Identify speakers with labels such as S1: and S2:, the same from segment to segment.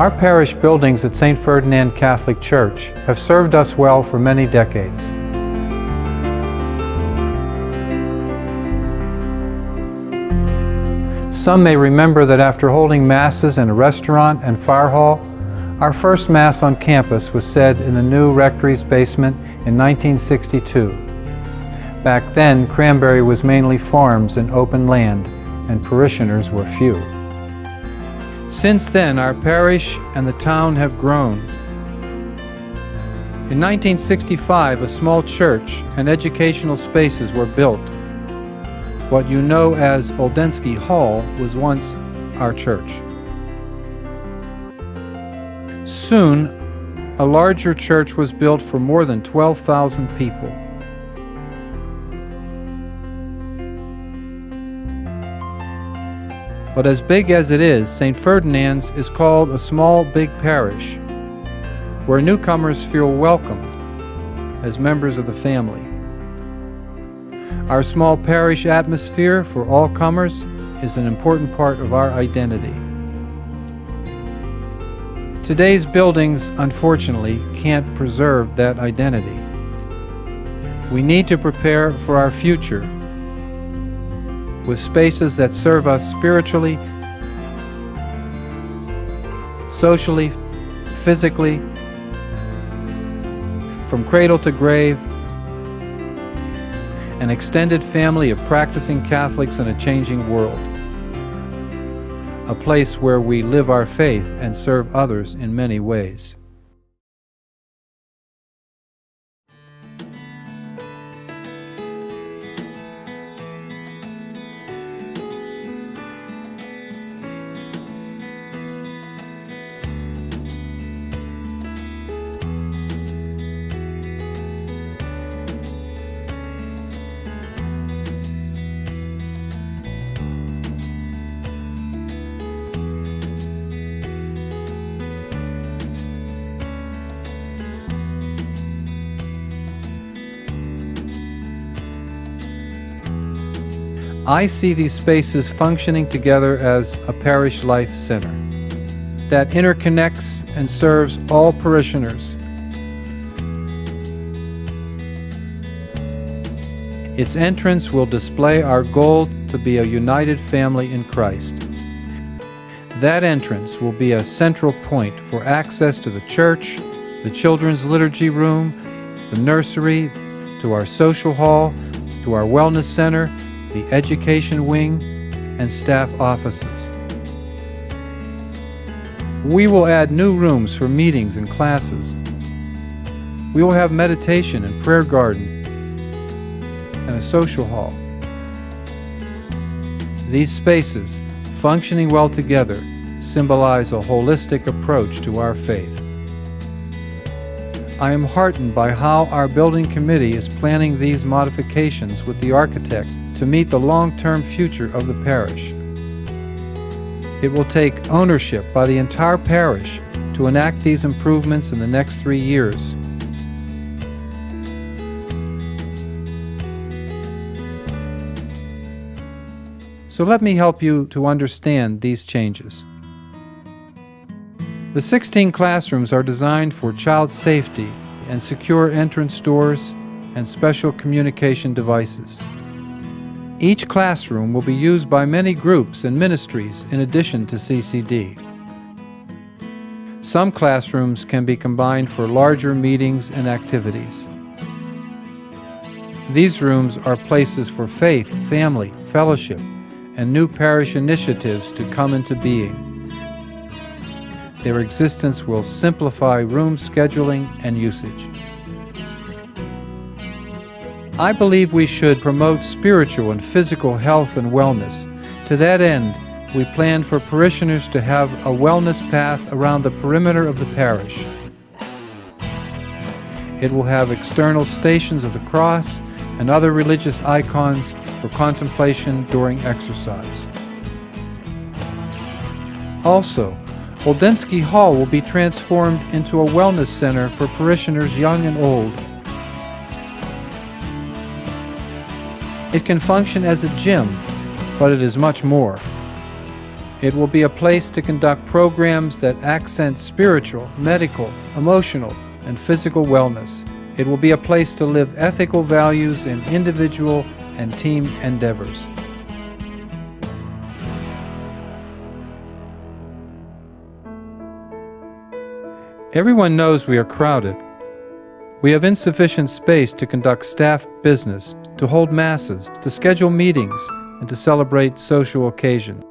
S1: Our parish buildings at St. Ferdinand Catholic Church have served us well for many decades. Some may remember that after holding masses in a restaurant and fire hall, our first Mass on campus was said in the new rectory's basement in 1962. Back then, Cranberry was mainly farms and open land, and parishioners were few. Since then, our parish and the town have grown. In 1965, a small church and educational spaces were built. What you know as Oldensky Hall was once our church. Soon, a larger church was built for more than 12,000 people. But as big as it is, St. Ferdinand's is called a small, big parish, where newcomers feel welcomed as members of the family. Our small parish atmosphere for all comers is an important part of our identity. Today's buildings, unfortunately, can't preserve that identity. We need to prepare for our future with spaces that serve us spiritually, socially, physically, from cradle to grave, an extended family of practicing Catholics in a changing world, a place where we live our faith and serve others in many ways. I see these spaces functioning together as a parish life center that interconnects and serves all parishioners. Its entrance will display our goal to be a united family in Christ. That entrance will be a central point for access to the church, the children's liturgy room, the nursery, to our social hall, to our wellness center, the education wing, and staff offices. We will add new rooms for meetings and classes. We will have meditation and prayer garden and a social hall. These spaces, functioning well together, symbolize a holistic approach to our faith. I am heartened by how our building committee is planning these modifications with the architect to meet the long-term future of the parish. It will take ownership by the entire parish to enact these improvements in the next 3 years. So let me help you to understand these changes. The 16 classrooms are designed for child safety and secure entrance doors and special communication devices. Each classroom will be used by many groups and ministries in addition to CCD. Some classrooms can be combined for larger meetings and activities. These rooms are places for faith, family, fellowship, and new parish initiatives to come into being. Their existence will simplify room scheduling and usage. I believe we should promote spiritual and physical health and wellness. To that end, we plan for parishioners to have a wellness path around the perimeter of the parish. It will have external stations of the cross and other religious icons for contemplation during exercise. Also, Oldensky Hall will be transformed into a wellness center for parishioners young and old. It can function as a gym, but it is much more. It will be a place to conduct programs that accent spiritual, medical, emotional, and physical wellness. It will be a place to live ethical values in individual and team endeavors. Everyone knows we are crowded. We have insufficient space to conduct staff business, to hold masses, to schedule meetings, and to celebrate social occasions.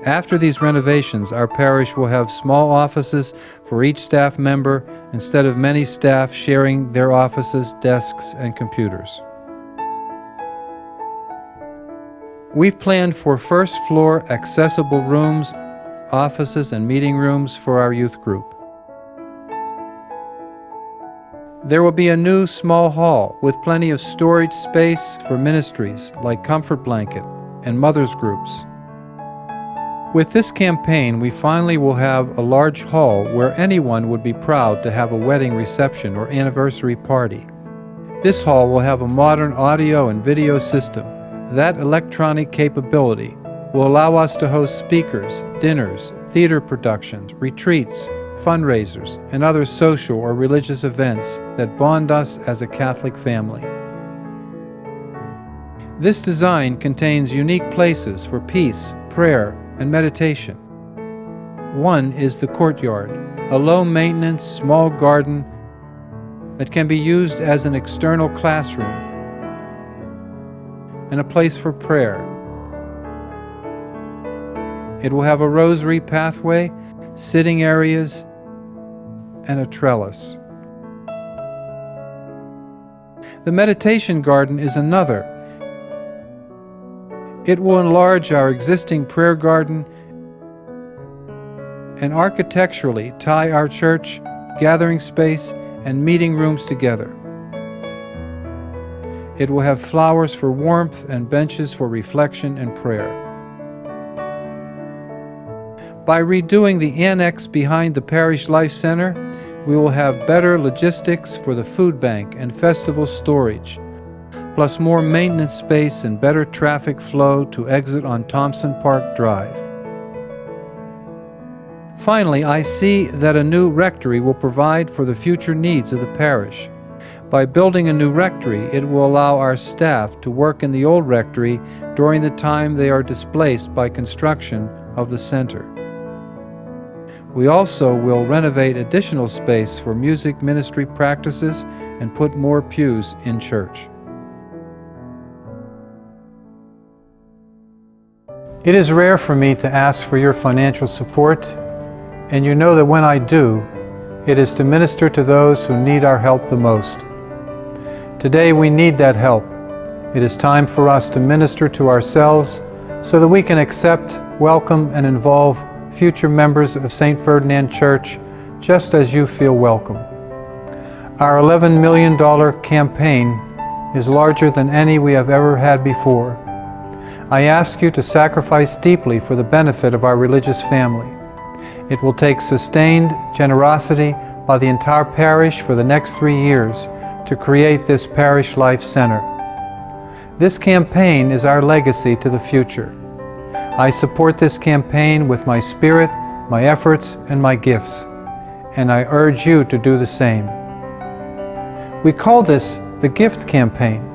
S1: After these renovations, our parish will have small offices for each staff member instead of many staff sharing their offices, desks, and computers. We've planned for first-floor accessible rooms, offices, and meeting rooms for our youth group. There will be a new small hall with plenty of storage space for ministries like Comfort Blanket and Mothers Groups. With this campaign, we finally will have a large hall where anyone would be proud to have a wedding reception or anniversary party. This hall will have a modern audio and video system. That electronic capability will allow us to host speakers, dinners, theater productions, retreats, fundraisers, and other social or religious events that bond us as a Catholic family. This design contains unique places for peace, prayer, and meditation. One is the courtyard, a low-maintenance small garden that can be used as an external classroom and a place for prayer. It will have a rosary pathway, sitting areas, and a trellis. The meditation garden is another. It will enlarge our existing prayer garden and architecturally tie our church, gathering space, and meeting rooms together. It will have flowers for warmth and benches for reflection and prayer. By redoing the annex behind the Parish Life Center, we will have better logistics for the food bank and festival storage, plus more maintenance space and better traffic flow to exit on Thompson Park Drive. Finally, I see that a new rectory will provide for the future needs of the parish. By building a new rectory, it will allow our staff to work in the old rectory during the time they are displaced by construction of the center. We also will renovate additional space for music ministry practices and put more pews in church. It is rare for me to ask for your financial support, and you know that when I do, it is to minister to those who need our help the most. Today we need that help. It is time for us to minister to ourselves so that we can accept, welcome, and involve future members of St. Ferdinand Church just as you feel welcome. Our $11 million campaign is larger than any we have ever had before. I ask you to sacrifice deeply for the benefit of our religious family. It will take sustained generosity by the entire parish for the next 3 years to create this Parish Life Center. This campaign is our legacy to the future. I support this campaign with my spirit, my efforts, and my gifts, and I urge you to do the same. We call this the Gift Campaign.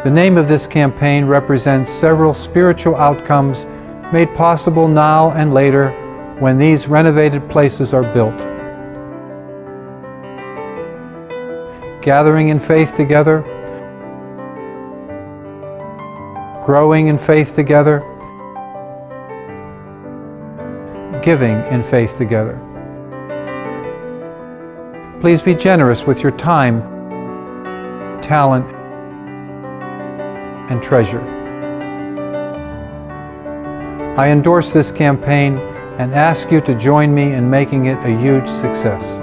S1: The name of this campaign represents several spiritual outcomes made possible now and later when these renovated places are built. Gathering in faith together, growing in faith together, giving in faith together. Please be generous with your time, talent, and treasure. I endorse this campaign and ask you to join me in making it a huge success.